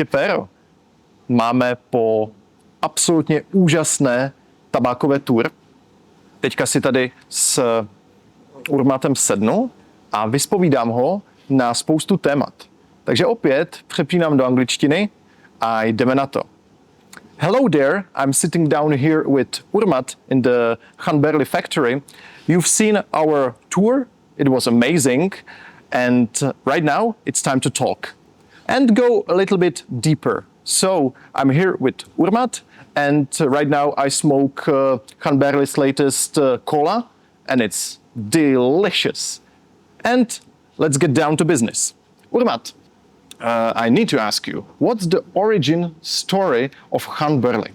Prostě péro. Máme po absolutně úžasné tabákové tour. Teďka si tady s Urmatem sednu a vyspovídám ho na spoustu témat. Takže opět přepínám do angličtiny a jdeme na to. Hello there, I'm sitting down here with Urmat in the Hanberli factory. You've seen our tour, it was amazing, and right now it's time to talk and go a little bit deeper. So I'm here with Urmat, and right now I smoke Hanberli's latest cola, and it's delicious. And let's get down to business. Urmat, I need to ask you, what's the origin story of Hanberli?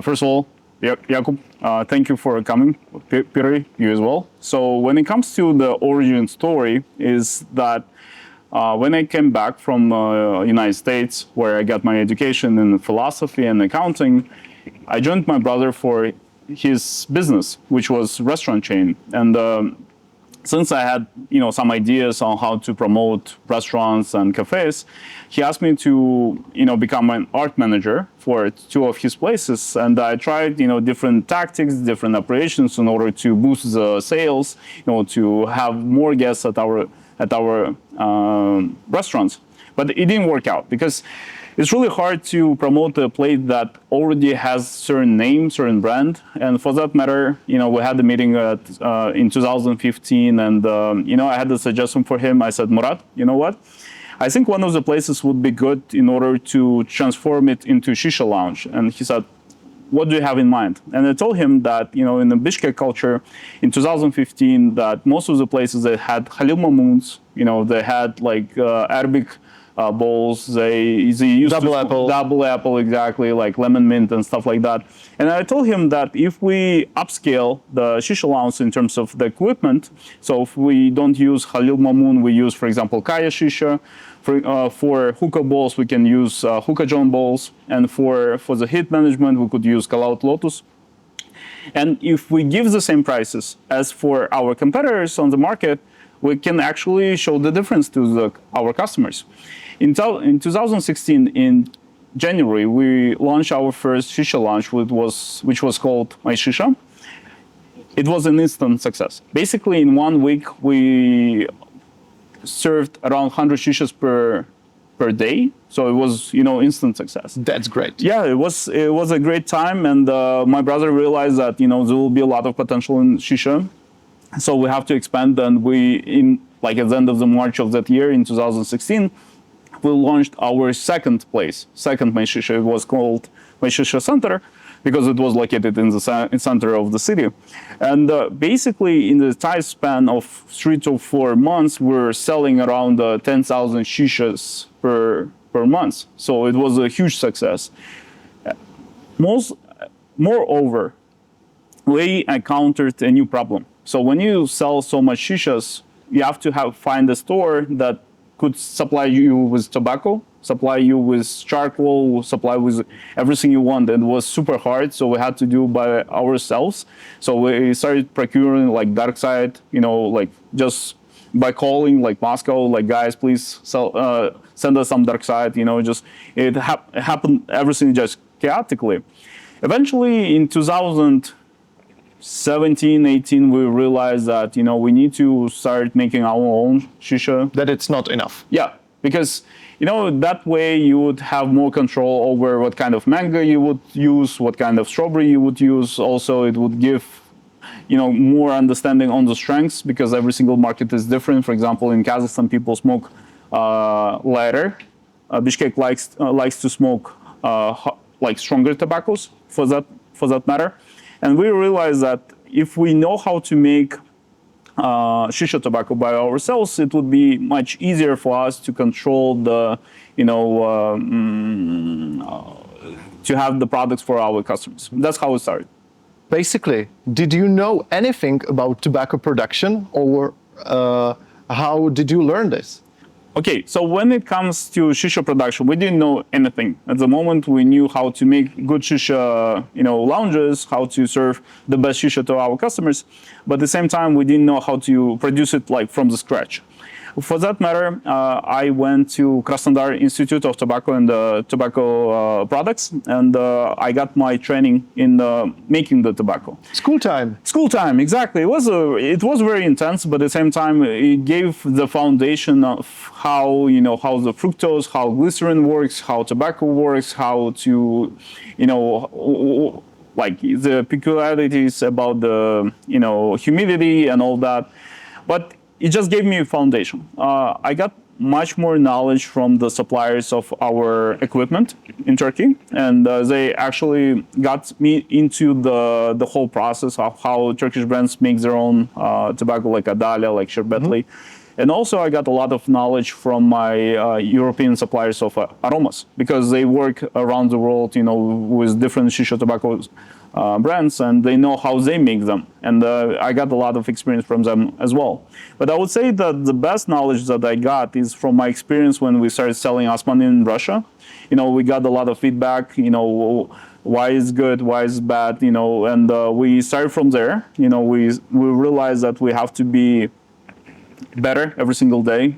First of all, Jakub, thank you for coming. Peter, you as well. So when it comes to the origin story, is that when I came back from United States, where I got my education in philosophy and accounting, I joined my brother for his business, which was restaurant chain. And since I had, some ideas on how to promote restaurants and cafes, he asked me to, become an art manager for two of his places. And I tried, different tactics, different operations in order to boost the sales, to have more guests at our restaurants. But it didn't work out because it's really hard to promote a place that already has certain name, certain brand. And for that matter, we had a meeting in 2015, and I had a suggestion for him. I said, Murat, you know what? I think one of the places would be good in order to transform it into shisha lounge. And he said, what do you have in mind? And I told him that, in the Bishkek culture in 2015, that most of the places that had Khalil Mamoons, they had like Arabic bowls, they used double apple, exactly, like lemon mint and stuff like that. And I told him that if we upscale the shisha lounge in terms of the equipment, so if we don't use Khalil Mamoon, we use, for example, Kaya shisha. For hookah bowls, we can use hookah John bowls, and for the heat management, we could use Calout Lotus. And if we give the same prices as for our competitors on the market, we can actually show the difference to our customers. In 2016, in January, we launched our first shisha launch, which was called My Shisha. It was an instant success. Basically, in 1 week, we served around 100 shishas per day, so it was instant success. That's great. Yeah, it was a great time, and my brother realized that there will be a lot of potential in shisha, so we have to expand. And at the end of the March of that year in 2016, we launched our second My Shisha. It was called My Shisha Center, because it was located in the center of the city. And basically, in the time span of 3 to 4 months, we're selling around 10,000 shishas per month. So it was a huge success. Moreover, we encountered a new problem. So when you sell so much shishas, you have to find a store that could supply you with tobacco, supply you with charcoal, supply with everything you want. It was super hard, so we had to do by ourselves. So we started procuring like dark side, just by calling like Moscow, like guys, please send us some dark side. It happened everything just chaotically. Eventually, in 2017, 18, we realized that we need to start making our own shisha. That it's not enough. Yeah, because that way you would have more control over what kind of mango you would use, what kind of strawberry you would use. Also, it would give more understanding on the strengths, because every single market is different. For example, in Kazakhstan, people smoke lighter. Bishkek likes to smoke like stronger tobaccos for that matter. And we realized that if we know how to make shisha tobacco by ourselves, it would be much easier for us to control to have the products for our customers. That's how it started. Basically, did you know anything about tobacco production, or how did you learn this? Okay, so when it comes to shisha production, we didn't know anything. At the moment, we knew how to make good shisha, lounges, how to serve the best shisha to our customers. But at the same time, we didn't know how to produce it like from the scratch. For that matter, I went to Krasnodar Institute of Tobacco and Tobacco Products, and I got my training in making the tobacco. School time. School time, exactly. It was very intense, but at the same time, it gave the foundation of how how the fructose, how glycerin works, how tobacco works, how to like the peculiarities about the humidity and all that. But it just gave me a foundation. I got much more knowledge from the suppliers of our equipment in Turkey, and they actually got me into the whole process of how Turkish brands make their own tobacco, like Adalia, like Sherbetli. And also I got a lot of knowledge from my European suppliers of aromas, because they work around the world, with different shisha tobacco brands, and they know how they make them. And I got a lot of experience from them as well. But I would say that the best knowledge that I got is from my experience when we started selling Osman in Russia. We got a lot of feedback, why is good, why is bad, and we started from there. We realized that we have to be better every single day.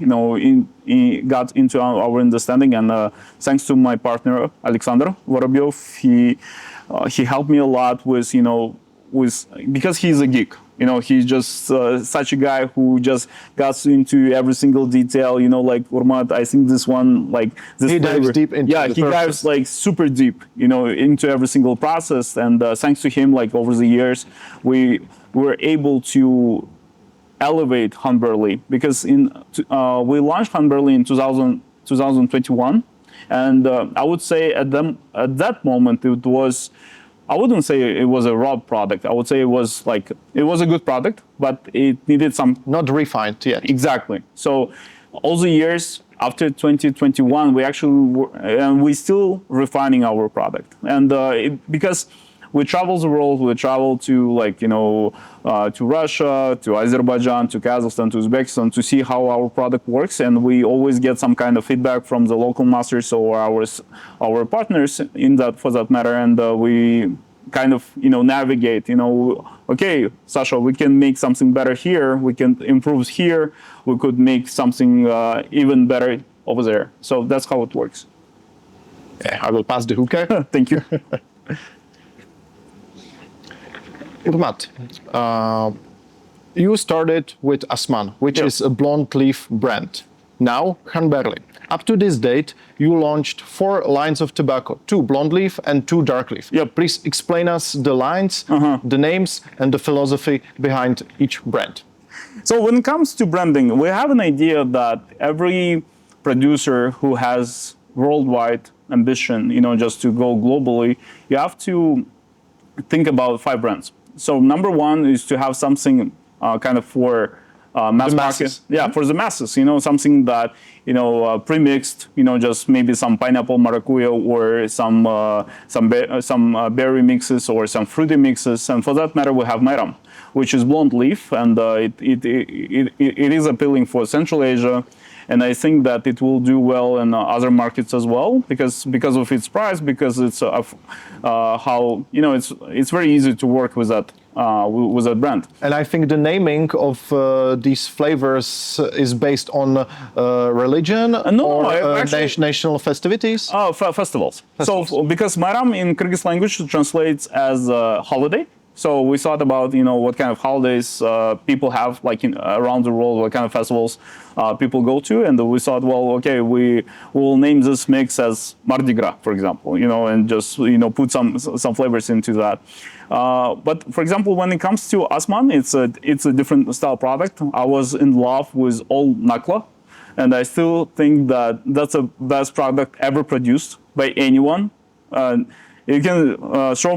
Got into our understanding, and thanks to my partner Alexander Vorobyov, he helped me a lot with because he's a geek. He's just such a guy who just got into every single detail. Like Urmat, I think this one, like this. He dives deep into the he dives like super deep, into every single process. And thanks to him, like over the years, we were able to elevate Hunburley, because we launched Hunburley in 2021, and I would say at that moment it was, I wouldn't say it was a raw product. I would say it was a good product, but it needed some not refined yet. Exactly. So all the years after 2021, we still refining our product, and because we travel the world. We travel to to Russia, to Azerbaijan, to Kazakhstan, to Uzbekistan to see how our product works, and we always get some kind of feedback from the local masters or our partners in that, for that matter, and we kind of navigate. Okay, Sasha, we can make something better here. We can improve here. We could make something even better over there. So that's how it works. Yeah, I will pass the hookah. Thank you. Urmat, you started with Osman, which is a blonde leaf brand. Now, Hunburley. Up to this date, you launched 4 lines of tobacco, 2 blonde leaf and 2 dark leaf. Yep. Please explain us the lines, the names, and the philosophy behind each brand. So when it comes to branding, we have an idea that every producer who has worldwide ambition, just to go globally, you have to think about 5 brands. So number 1 is to have something kind of for mass market. Yeah, for the masses, something that, pre-mixed, just maybe some pineapple maracuya or some berry mixes or some fruity mixes. And for that matter, we have Mayram, which is blonde leaf, and it is appealing for Central Asia. And I think that it will do well in other markets as well, because of its price, because it's how it's very easy to work with that brand. And I think the naming of these flavors is based on religion national festivities. Festivals. So because Mayram in Kyrgyz language translates as holiday. So we thought about what kind of holidays people have around the world, what kind of festivals people go to, and we thought, well, okay, we will name this mix as Mardi Gras, for example, and just put some flavors into that. But for example, when it comes to Osman, it's a different style product. I was in love with old Nakla, and I still think that that's the best product ever produced by anyone. You can throw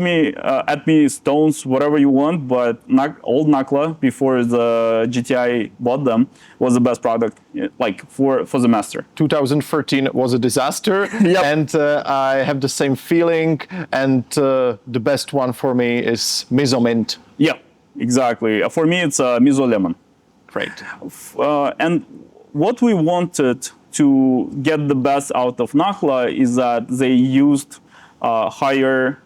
at me stones, whatever you want, but old Nakla, before the GTI bought them, was the best product, for the master. 2013 was a disaster, and I have the same feeling. And the best one for me is Miso Mint. Yeah, exactly. For me, it's Miso Lemon. Great. And what we wanted to get the best out of Nakla is that they used higher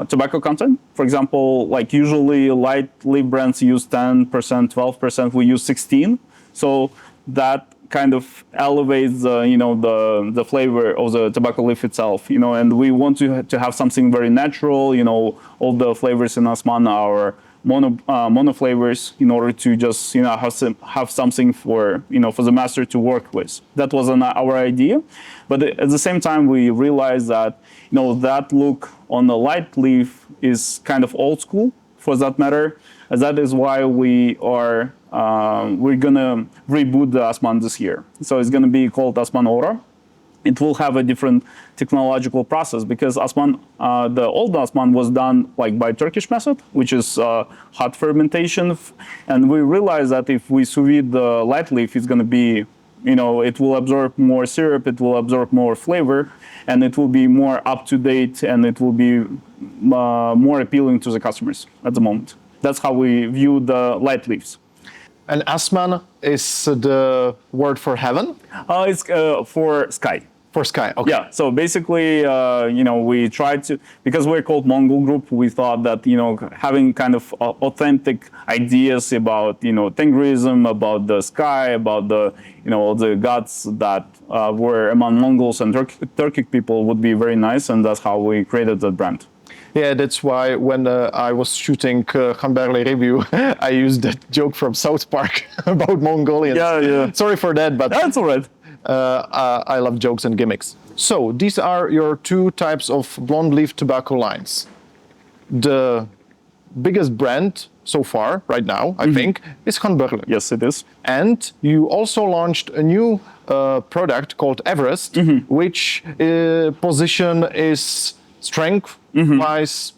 tobacco content. For example, usually light leaf brands use 10%, 12%, we use 16%. So that kind of elevates the flavor of the tobacco leaf itself, and we want to have something very natural. All the flavors in Osman are mono flavors in order to just have something for the master to work with. That was our idea, but at the same time we realized that that look on the light leaf is kind of old school, for that matter. And that is why we're gonna reboot the Osman this year. So it's gonna be called Osman Aura. It will have a different technological process because Osman, the old Osman was done like by Turkish method, which is hot fermentation. And we realized that if we sous vide the light leaf, it's gonna be, it will absorb more syrup, it will absorb more flavor, and it will be more up to date, and it will be more appealing to the customers at the moment. That's how we view the light leaves. And Asman is the word for heaven? It's for sky. For sky, okay. Yeah, so basically, we tried to, because we're called Mongol group, we thought that, having kind of authentic ideas about, Tengrism, about the sky, about the, all the gods that were among Mongols and Turkic people would be very nice, and that's how we created that brand. Yeah, that's why when I was shooting Hanberli review, I used that joke from South Park about Mongolians. Yeah. Sorry for that, but That's all right. I love jokes and gimmicks. So these are your two types of blonde leaf tobacco lines. The biggest brand so far, right now, I think, is Hanberli. Yes, it is. And you also launched a new product called Everest, which position is strength-wise,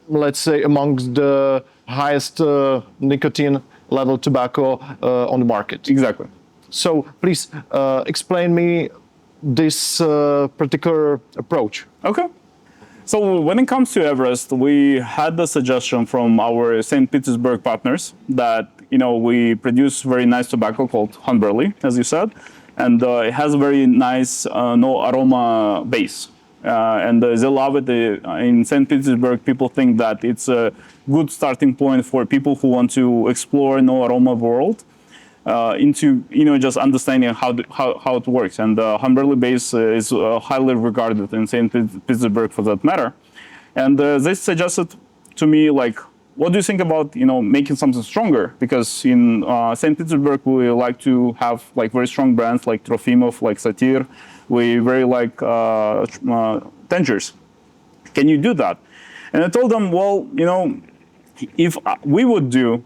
let's say, amongst the highest nicotine level tobacco on the market. Exactly. So please explain me this particular approach. Okay. So when it comes to Everest, we had the suggestion from our St. Petersburg partners that, we produce very nice tobacco called Hanberli, as you said, and it has a very nice no aroma base. And they love it. In St. Petersburg, people think that it's a good starting point for people who want to explore no aroma world into just understanding how it works. And the Hanberli base is highly regarded in St. Petersburg for that matter. And they suggested to me, like, what do you think about making something stronger? Because in St. Petersburg we like to have like very strong brands like Trofimov, like Satyr. We very like Tengers. Can you do that? And I told them, well, if we would do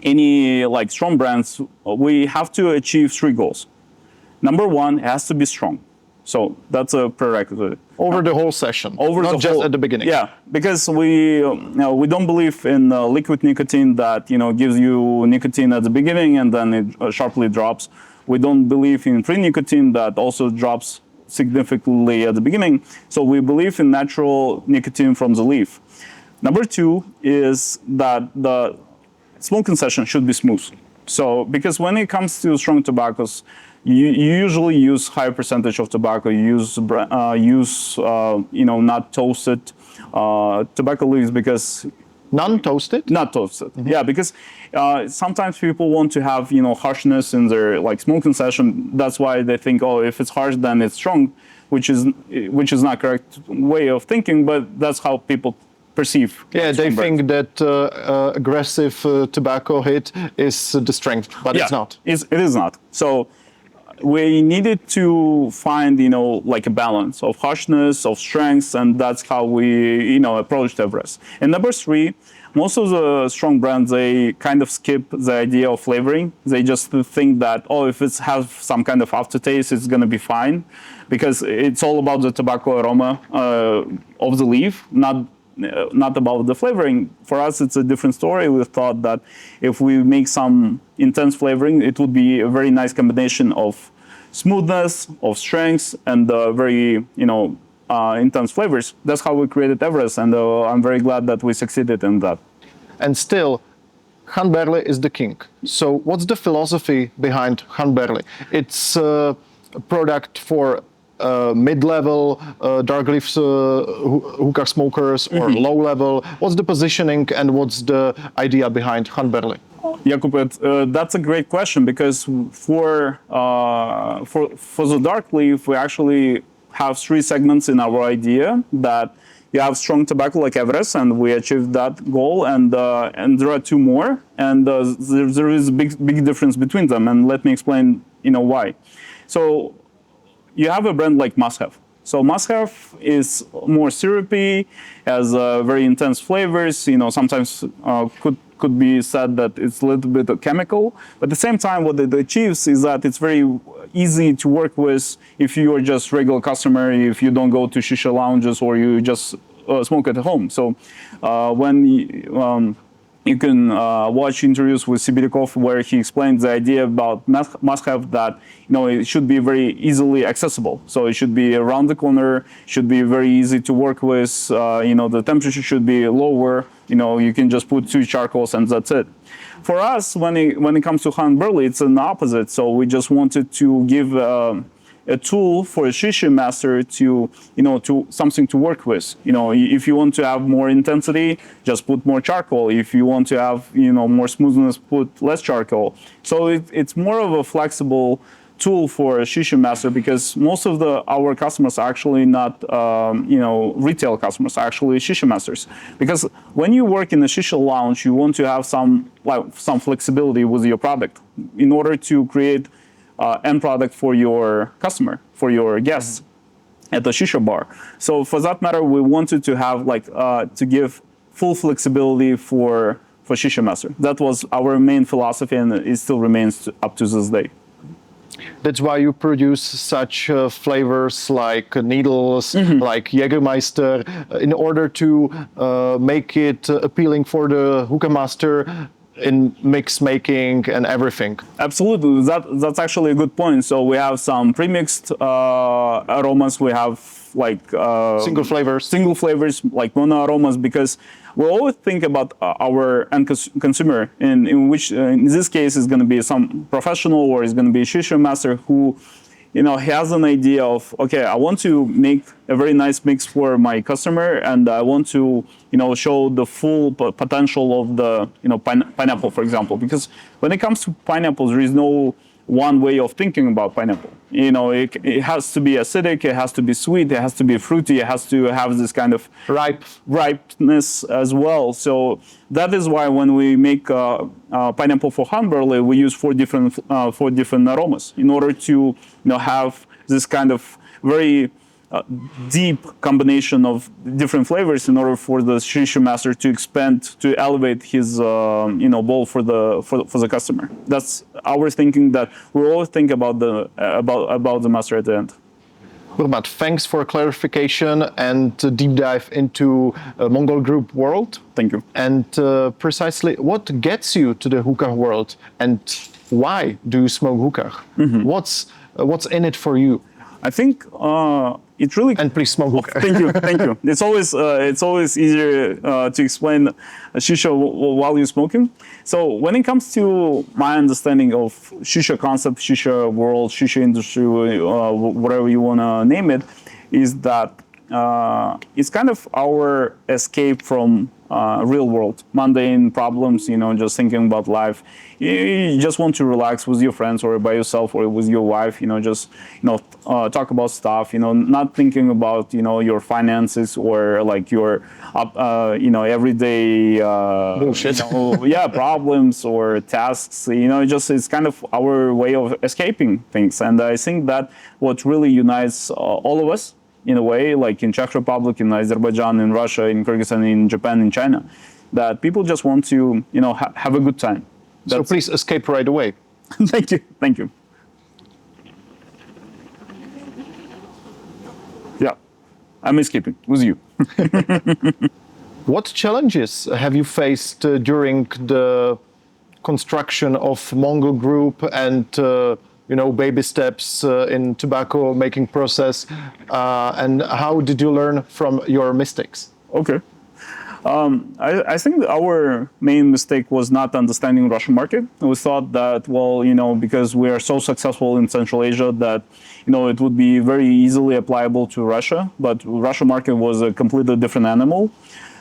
any like strong brands, we have to achieve 3 goals. Number 1, it has to be strong. So that's a prerequisite. Over the whole session, not just at the beginning. Yeah, because we don't believe in liquid nicotine that gives you nicotine at the beginning and then it sharply drops. We don't believe in free nicotine that also drops significantly at the beginning. So we believe in natural nicotine from the leaf. Number 2 is that the smoking session should be smooth. So because when it comes to strong tobaccos, you usually use higher percentage of tobacco. You use not toasted tobacco leaves because non-toasted? Not toasted. Yeah, because sometimes people want to have harshness in their like smoking session. That's why they think, oh, if it's harsh, then it's strong, which is not correct way of thinking. But that's how people perceive. Yeah, they think that aggressive tobacco hit is the strength, but it's not. It is not. So we needed to find, like a balance of harshness, of strengths, and that's how we, approached Everest. And number 3, most of the strong brands, they kind of skip the idea of flavoring. They just think that, oh, if it has some kind of aftertaste, it's going to be fine, because it's all about the tobacco aroma of the leaf, not about the flavoring. For us, it's a different story. We thought that if we make some intense flavoring, it would be a very nice combination of smoothness, of strengths, and very, intense flavors. That's how we created Everest, and I'm very glad that we succeeded in that. And still, Hanberli is the king. So what's the philosophy behind Hanberli? It's a product for mid-level dark leaf hookah smokers or low-level. What's the positioning and what's the idea behind Hanberli? Jakub, that's a great question, because for the dark leaf, we actually have 3 segments in our idea. That you have strong tobacco like Everest, and we achieved that goal, and there are 2 more, and there is a big difference between them, and let me explain why. So you have a brand like Must Have. So Must Have is more syrupy, has very intense flavors. Sometimes could be said that it's a little bit chemical. But at the same time, what it achieves is that it's very easy to work with if you are just regular customer, if you don't go to shisha lounges or you just smoke at home. So when you can watch interviews with Sibirikov where he explains the idea about Must Have, that it should be very easily accessible. So it should be around the corner, should be very easy to work with. The temperature should be lower. You can just put 2 charcoals and that's it. For us, when it comes to Han Burley, it's an opposite. So we just wanted to give a tool for a shisha master to something to work with. If you want to have more intensity, just put more charcoal. If you want to have more smoothness, put less charcoal. So it's more of a flexible tool for a shisha master, because most of our customers are actually not retail customers, are actually shisha masters. Because when you work in a shisha lounge, you want to have some flexibility with your product in order to create end product for your customer, for your guests at the shisha bar. So for that matter, we wanted to have to give full flexibility for shisha master. That was our main philosophy, and it still remains up to this day. That's why you produce such flavors like needles, like Jägermeister, in order to make it appealing for the hookah master in mix making and everything. Absolutely, that's actually a good point. So we have some pre-mixed aromas. We have single flavors like mono aromas, because we always think about our end consumer, in which in this case is going to be some professional or is going to be a shisha master who has an idea of, okay, I want to make a very nice mix for my customer, and I want to show the full potential of the pineapple, for example. Because when it comes to pineapples, there is no one way of thinking about pineapple. It has to be acidic, it has to be sweet, it has to be fruity, it has to have this kind of ripeness as well. So that is why when we make pineapple for Han Burley, we use 4 different aromas in order to have this kind of very deep combination of different flavors in order for the shisha master to expand, to elevate his bowl for the customer. That's our thinking, that we always think about the master at the end. Urmat, thanks for clarification and deep dive into Mongol group world. Thank you. And precisely what gets you to the hookah world, and why do you smoke hookah? What's in it for you? I think it really. And please smoke hookah. Thank you. It's always easier to explain shisha while you're smoking. So when it comes to my understanding of shisha concept, shisha world, shisha industry, whatever you want to name it, is that it's kind of our escape from real world, mundane problems, just thinking about life. You just want to relax with your friends or by yourself or with your wife, just talk about stuff, not thinking about, your finances or like your, everyday, bullshit. Problems or tasks, it's kind of our way of escaping things. And I think that what really unites all of us, in a way, like in Czech Republic, in Azerbaijan, in Russia, in Kyrgyzstan, in Japan, in China, that people just want to, have a good time. So please escape right away. Thank you. Yeah, I'm escaping with you. What challenges have you faced during the construction of Mongol Group and baby steps in tobacco making process, and how did you learn from your mistakes? Okay. I think our main mistake was not understanding Russian market. We thought that, because we are so successful in Central Asia, that it would be very easily applicable to Russia. But Russian market was a completely different animal.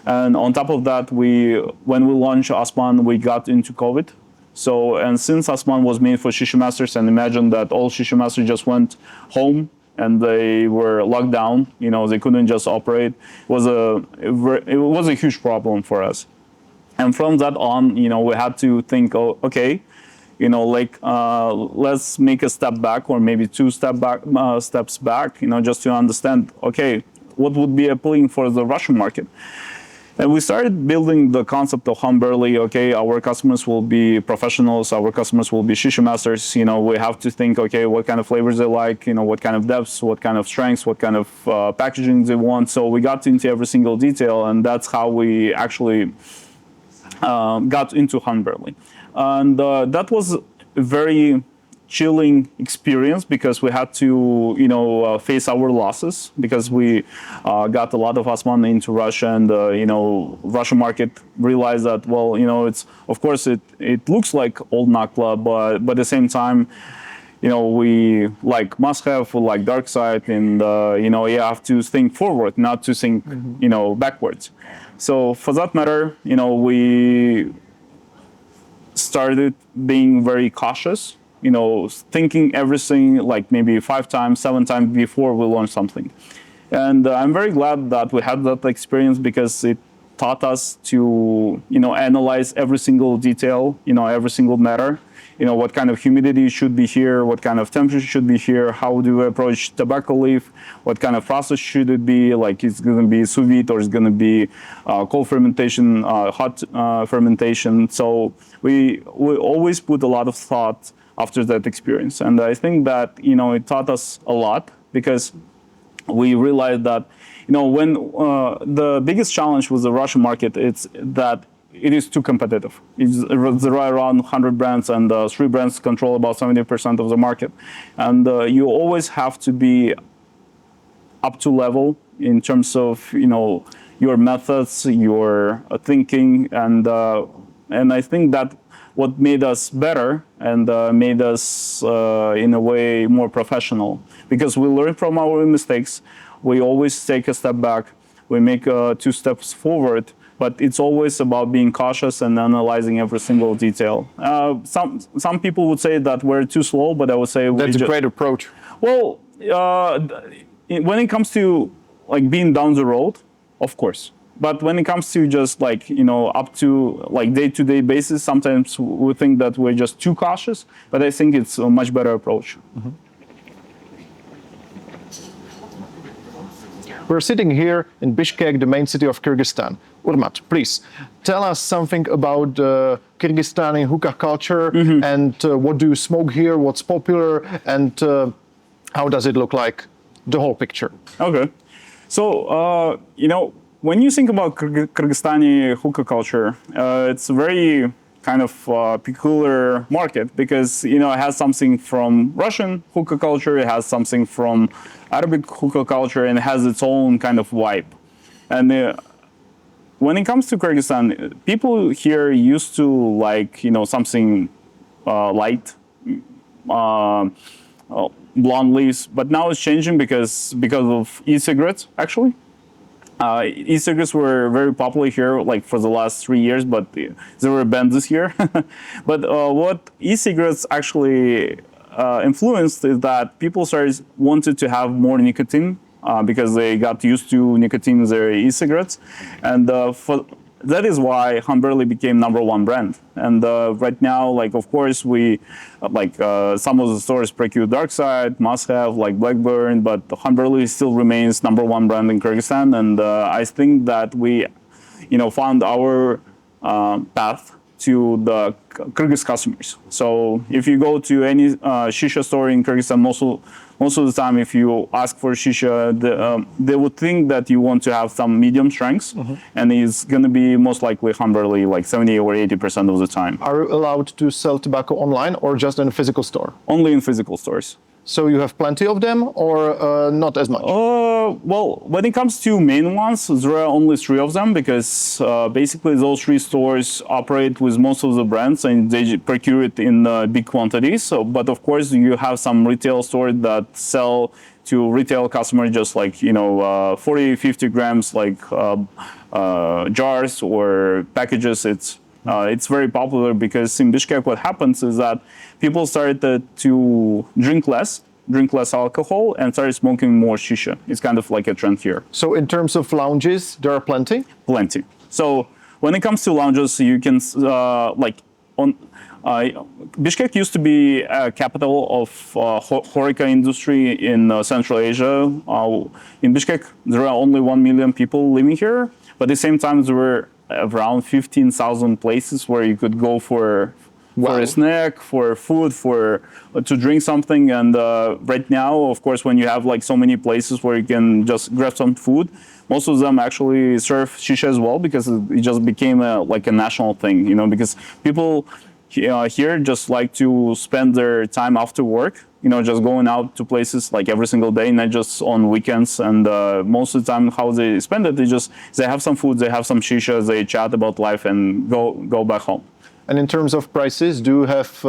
And on top of that, when we launched Osman, we got into COVID. So, and since Asman was made for shisha masters, and imagine that all shisha masters just went home and they were locked down, they couldn't just operate. It was a huge problem for us. And from that on, we had to think, oh, okay, let's make a step back, or maybe two steps back, just to understand, okay, what would be appealing for the Russian market. And we started building the concept of Humberly. Okay, our customers will be professionals, our customers will be shisha masters. We have to think, okay, what kind of flavors they like, what kind of depths, what kind of strengths, what kind of packaging they want. So we got into every single detail, and that's how we actually got into Humberly. And that was a very chilling experience, because we had to, face our losses, because we got a lot of Osman into Russia, and Russian market realized that, well, it's, of course, it looks like old Nakla, but at the same time, we like must have, we like dark side, and you have to think forward, not to think, backwards. So for that matter, we started being very cautious, thinking everything like maybe 5 times, 7 times before we launch something. And I'm very glad that we had that experience, because it taught us to, analyze every single detail, every single matter. What kind of humidity should be here, what kind of temperature should be here, how do we approach tobacco leaf, what kind of process should it be, like it's going to be sous vide, or it's going to be cold fermentation, hot fermentation. So we always put a lot of thought after that experience. And I think that, it taught us a lot, because we realized that, when the biggest challenge with the Russian market, it's that it is too competitive. There are around 100 brands, and 3 brands control about 70% of the market. And you always have to be up to level in terms of, your methods, your thinking. And I think that what made us better and made us, in a way, more professional. Because we learn from our mistakes. We always take a step back. We make 2 steps forward. But it's always about being cautious and analyzing every single detail. Some people would say that we're too slow, but I would say that's a great approach. Well, when it comes to like being down the road, of course. But when it comes to just like up to like day-to-day basis, sometimes we think that we're just too cautious. But I think it's a much better approach. Mm-hmm. We're sitting here in Bishkek, the main city of Kyrgyzstan. Urmat, please tell us something about Kyrgyzstani hookah culture, mm-hmm. and what do you smoke here, what's popular, and how does it look like, the whole picture. Okay. So, when you think about Kyrgyzstani hookah culture, it's a very kind of peculiar market, because it has something from Russian hookah culture, it has something from Arabic hookah culture, and it has its own kind of vibe. And when it comes to Kyrgyzstan, people here used to like something light, blonde leaves, but now it's changing because of e-cigarettes actually. E-cigarettes were very popular here like for the last 3 years, but they were banned this year. But what e-cigarettes actually influenced is that people wanted to have more nicotine because they got used to nicotine in their e-cigarettes. And that is why Humberly became #1 brand. And right now, like of course, we some of the stores procure Dark Side, Must Have, like Blackburn, but Humberly still remains #1 brand in Kyrgyzstan. And I think that we, found our path to the Kyrgyz customers. So if you go to any shisha store in Kyrgyzstan, most of the time, if you ask for shisha, they would think that you want to have some medium strengths, mm-hmm. and it's going to be most likely Humberly, like 70 or 80% of the time. Are you allowed to sell tobacco online or just in a physical store? Only in physical stores. So you have plenty of them, or not as much? Well, when it comes to main ones, there are only 3 of them, because basically those 3 stores operate with most of the brands and they procure it in big quantities. So, but of course, you have some retail stores that sell to retail customers just like 40, 50 grams, like jars or packages. It's It's very popular because in Bishkek what happens is that people started to drink less alcohol and started smoking more shisha. It's kind of like a trend here. So in terms of lounges, there are plenty? Plenty. So when it comes to lounges, you can Bishkek used to be a capital of horeca industry in Central Asia. In Bishkek, there are only 1 million people living here, but at the same time, there were around 15,000 places where you could go for a snack, for food, to drink something. And right now, of course, when you have like so many places where you can just grab some food, most of them actually serve shisha as well because it just became like a national thing, you know, because people here just like to spend their time after work, you know, just going out to places like every single day, not just on weekends. And most of the time, how they spend it, they have some food, they have some shisha, they chat about life, and go back home. And in terms of prices, do you have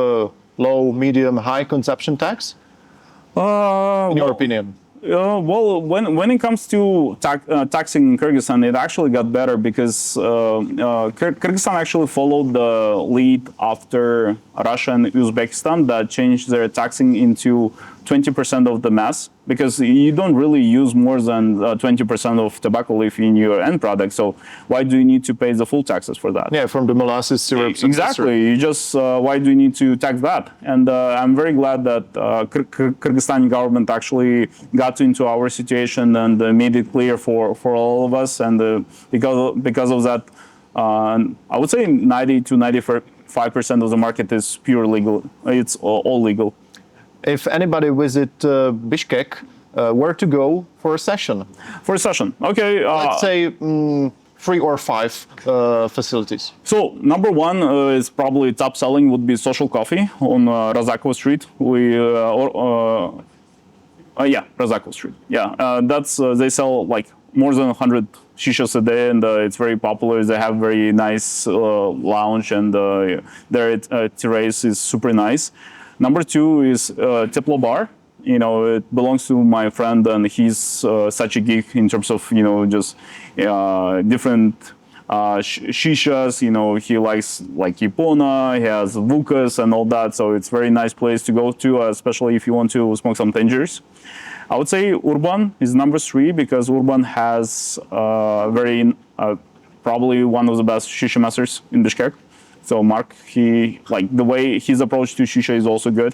low, medium, high consumption tax? In your opinion? Well, when it comes to taxing in Kyrgyzstan, it actually got better because Kyrgyzstan actually followed the lead after Russia and Uzbekistan that changed their taxing into 20% of the mass, because you don't really use more than 20% of tobacco leaf in your end product. So why do you need to pay the full taxes for that? Yeah, from the molasses syrups. Exactly. You just why do you need to tax that? And I'm very glad that Kyrgyzstan government actually got into our situation and made it clear for all of us. And because of that, I would say 90 to 95% of the market is pure legal. It's all legal. If anybody visit Bishkek, where to go for a session? For a session, okay. Let's say 3 or 5 facilities. So number one is probably top selling would be Social Coffee on Razakov Street. Razakov Street. Yeah, that's they sell like more than 100 shishas a day, and it's very popular. They have very nice lounge, and their terrace is super nice. Number two is Teplo Bar. You know, it belongs to my friend, and he's such a geek in terms of, you know, just different shishas. You know, he likes like Ipona, he has Vukas and all that. So it's a very nice place to go to, especially if you want to smoke some tangers. I would say Urban is number 3 because Urban has probably one of the best shisha masters in Bishkek. So Mark, the way his approach to shisha is also good.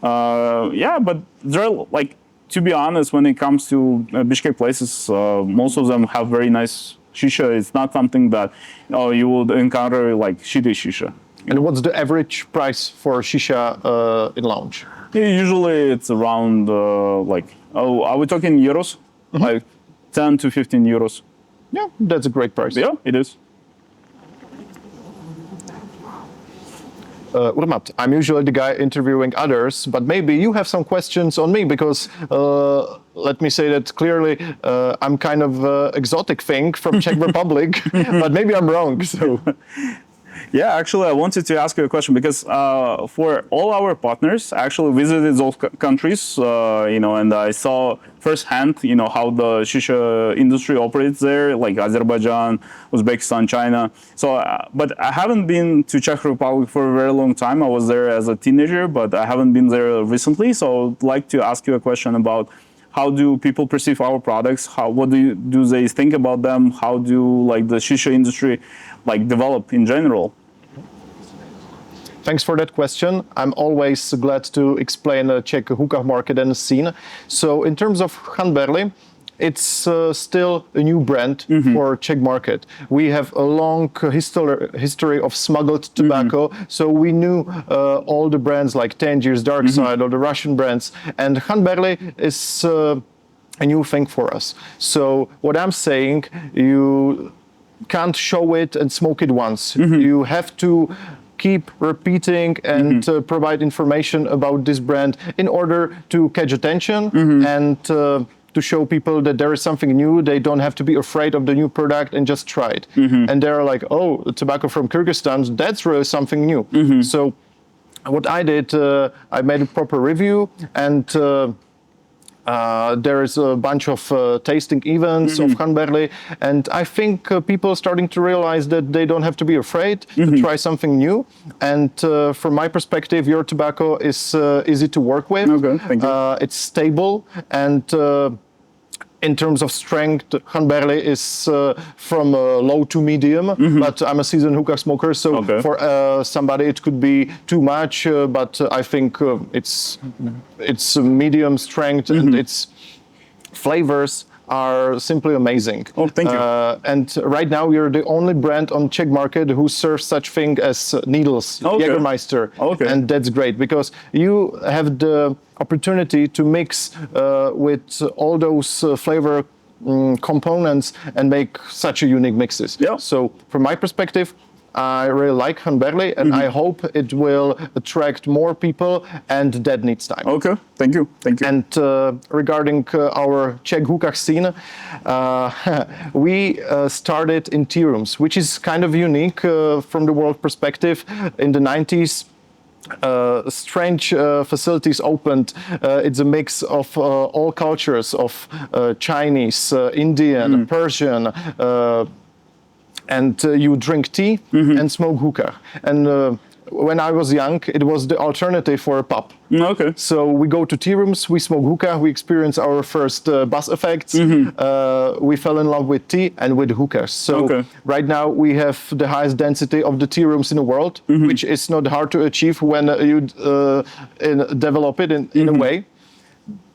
But there, like, to be honest, when it comes to Bishkek places, most of them have very nice shisha. It's not something that you would encounter like shitty shisha. And what's the average price for shisha in lounge? Usually it's around are we talking euros? Mm-hmm. Like 10 to 15 euros. Yeah, that's a great price. Yeah, it is. Urmat, I'm usually the guy interviewing others, but maybe you have some questions on me because let me say that clearly I'm kind of exotic thing from Czech Republic, but maybe I'm wrong. So. Yeah, actually, I wanted to ask you a question because for all our partners, I actually visited those countries, and I saw firsthand, how the shisha industry operates there, like Azerbaijan, Uzbekistan, China. So, but I haven't been to Czech Republic for a very long time. I was there as a teenager, but I haven't been there recently. So I'd like to ask you a question about how do people perceive our products? What do they think about them? How do the shisha industry develop in general? Thanks for that question. I'm always glad to explain the Czech hookah market and scene. So in terms of Hanberli, it's still a new brand for Czech market. We have a long history of smuggled tobacco, so we knew all the brands like Tangiers, Dark Side, or the Russian brands, and Hanberli is a new thing for us. So what I'm saying, you can't show it and smoke it once. You have to keep repeating and provide information about this brand in order to catch attention and to show people that there is something new. They don't have to be afraid of the new product and just try it. And they're like, oh, tobacco from Kyrgyzstan, that's really something new. So what I did, I made a proper review and There is a bunch of tasting events of Hanberli, and I think people are starting to realize that they don't have to be afraid to try something new. And from my perspective, your tobacco is easy to work with. Okay, thank you. It's stable, and in terms of strength, Hanberli is from low to medium, but I'm a seasoned hookah smoker, so for somebody it could be too much, but I think it's medium strength, and its flavors are simply amazing. Oh, thank you. And right now we are the only brand on Czech market who serves such thing as needles, Jägermeister, and that's great because you have the opportunity to mix with all those flavor components and make such a unique mixes. Yeah. So from my perspective, I really like Hanberli, and I hope it will attract more people, and that needs time. Okay, thank you, thank you. And regarding our Czech hookah scene, we started in tea rooms, which is kind of unique from the world perspective. In the 90s, strange facilities opened. It's a mix of all cultures, of Chinese, Indian, Persian, and you drink tea and smoke hookah. And when I was young, it was the alternative for a pub. Okay. So we go to tea rooms, we smoke hookah, we experience our first buzz effects. We fell in love with tea and with hookahs. So right now we have the highest density of the tea rooms in the world, which is not hard to achieve when you develop it in a way.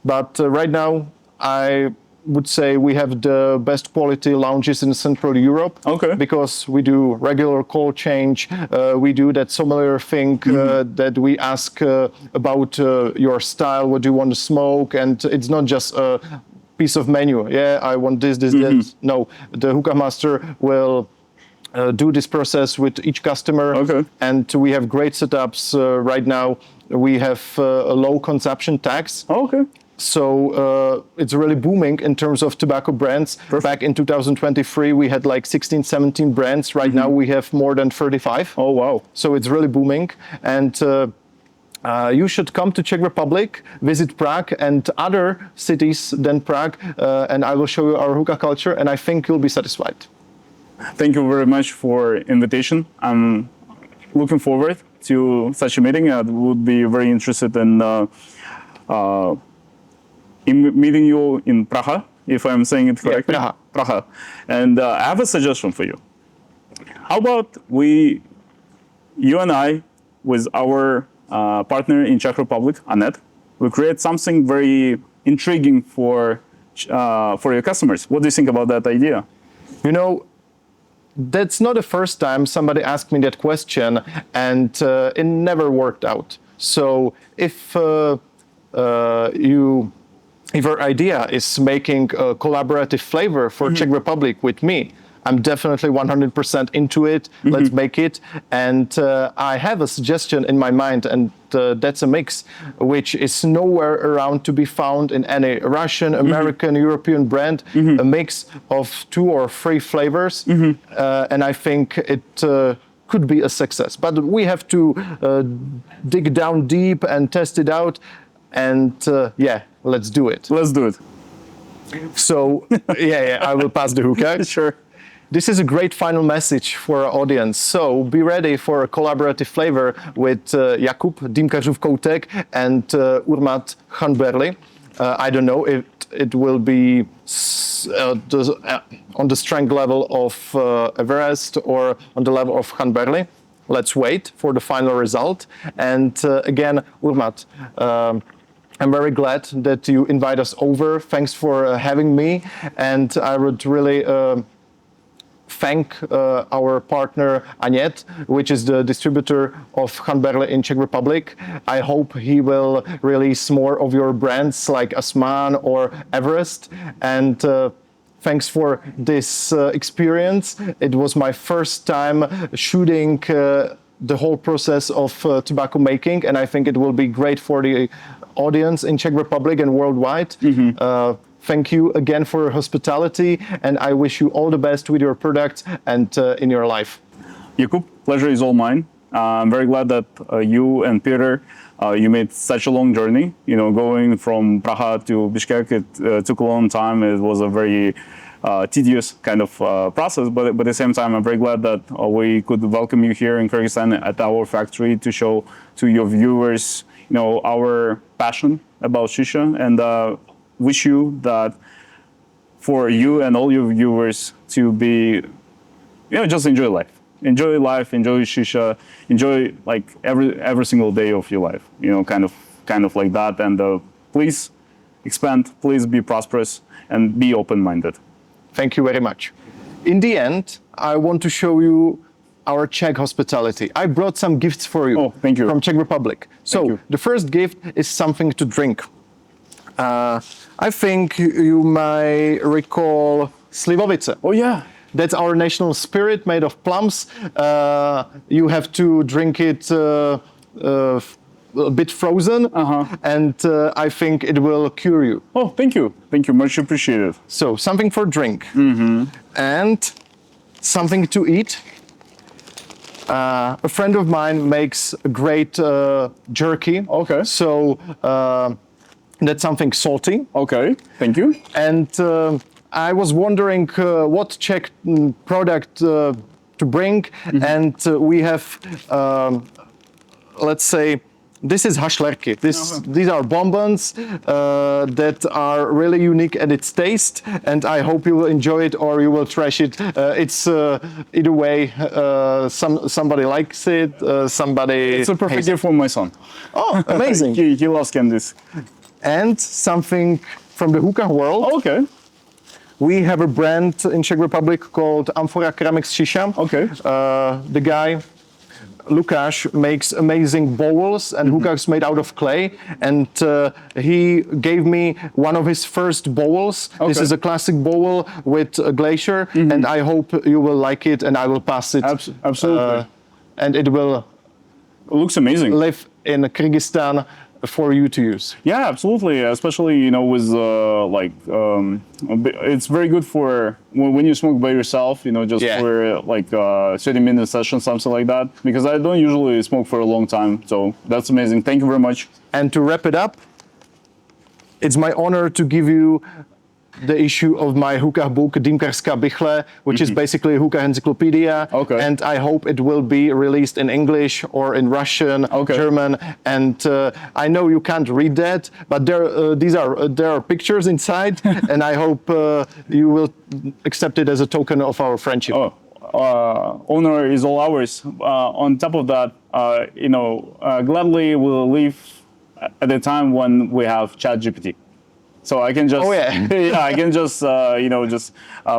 But right now I would say we have the best quality lounges in Central Europe. Because we do regular cold change. We do that sommelier thing that we ask about your style, what do you want to smoke, and it's not just a piece of menu. Yeah, I want this, this. No, the hookah master will do this process with each customer. And we have great setups right now. We have a low consumption tax. So it's really booming in terms of tobacco brands. Back in 2023, we had like 16, 17 brands. Right now we have more than 35. Oh, wow. So it's really booming. And you should come to Czech Republic, visit Prague and other cities than Prague, and I will show you our hookah culture, and I think you'll be satisfied. Thank you very much for invitation. I'm looking forward to such a meeting. I would be very interested in meeting you in Praha, if I'm saying it correctly. Yeah, Praha. And I have a suggestion for you. How about you and I, with our partner in Czech Republic, Annette, we create something very intriguing for your customers. What do you think about that idea? You know, that's not the first time somebody asked me that question, and it never worked out. So if your idea is making a collaborative flavor for Czech Republic with me, I'm definitely 100% into it. Let's make it. And I have a suggestion in my mind, and that's a mix which is nowhere around to be found in any Russian, American, European brand. A mix of 2 or 3 flavors. And I think it could be a success. But we have to dig down deep and test it out. And let's do it. Let's do it. So, I will pass the hookah. Sure. This is a great final message for our audience. So be ready for a collaborative flavor with Jakub, Dýmkařův koutek, and Urmat Hanberli. I don't know if it will be on the strength level of Everest or on the level of Hanberli. Let's wait for the final result. And again, Urmat, I'm very glad that you invite us over. Thanks for having me. And I would really thank our partner Annette, which is the distributor of Hanberli in Czech Republic. I hope he will release more of your brands like Asman or Everest. And thanks for this experience. It was my first time shooting the whole process of tobacco making, and I think it will be great for the audience in Czech Republic and worldwide. Thank you again for your hospitality, and I wish you all the best with your products and in your life. Jakub, pleasure is all mine. I'm very glad that you and Peter, you made such a long journey. You know, going from Praha to Bishkek, it took a long time. It was a very tedious kind of process, but at the same time, I'm very glad that we could welcome you here in Kyrgyzstan at our factory to show to your viewers, you know, our passion about shisha, and wish you that for you and all your viewers to be, you know, just enjoy life. Enjoy life, enjoy shisha, enjoy like every single day of your life, you know, kind of like that. And please expand, please be prosperous, and be open-minded. Thank you very much. In the end, I want to show you our Czech hospitality. I brought some gifts for you. Oh, thank you. From Czech Republic. So you. the first gift is something to drink. I think you may recall slivovice. Oh yeah. That's our national spirit made of plums. You have to drink it a bit frozen, and I think it will cure you. Oh, thank you. Thank you. Much appreciated. So something for drink and something to eat. A friend of mine makes a great jerky. Okay. So that's something salty. Okay. Thank you. And I was wondering what Czech product to bring, and we have, let's say, this is hašlerky. These are bonbons that are really unique at its taste, and I hope you will enjoy it or you will trash it. It's either way, somebody likes it, somebody. It's a perfect gift for my son. Oh, amazing! he loves candies. And something from the hookah world. Oh, okay. We have a brand in Czech Republic called Amphora Ceramics Shisha. Okay. The guy, Lukáš, makes amazing bowls and hookahs made out of clay. And he gave me one of his first bowls. Okay. This is a classic bowl with a glacier. And I hope you will like it, and I will pass it. Absolutely. And it will It looks amazing. live in Kyrgyzstan for you to use. Yeah, absolutely. Especially, you know, with it's very good for when you smoke by yourself, you know, just for like 30-minute session, something like that. Because I don't usually smoke for a long time. So that's amazing. Thank you very much. And to wrap it up, it's my honor to give you the issue of my hookah book, Dýmkařská bychle, which is basically a hookah encyclopedia. Okay. And I hope it will be released in English or in Russian, German. And I know you can't read that, but there are pictures inside, and I hope you will accept it as a token of our friendship. Honor is all ours. On top of that, you know, gladly we'll leave at the time when we have ChatGPT. So I can just, I can just, you know, just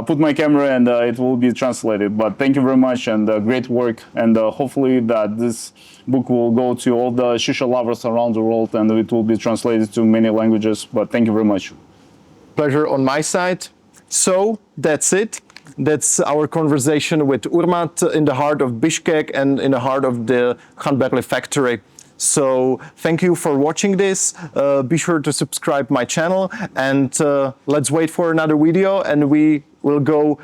put my camera and it will be translated. But thank you very much, and great work. And hopefully that this book will go to all the shisha lovers around the world, and it will be translated to many languages. But thank you very much. Pleasure on my side. So that's it. That's our conversation with Urmat in the heart of Bishkek and in the heart of the Khanberli factory. So thank you for watching this. Be sure to subscribe my channel, and let's wait for another video, and we will go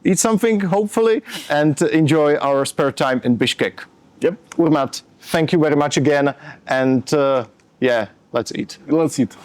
eat something, hopefully, and enjoy our spare time in Bishkek. Yep. Urmat, thank you very much again, and yeah, let's eat. Let's eat.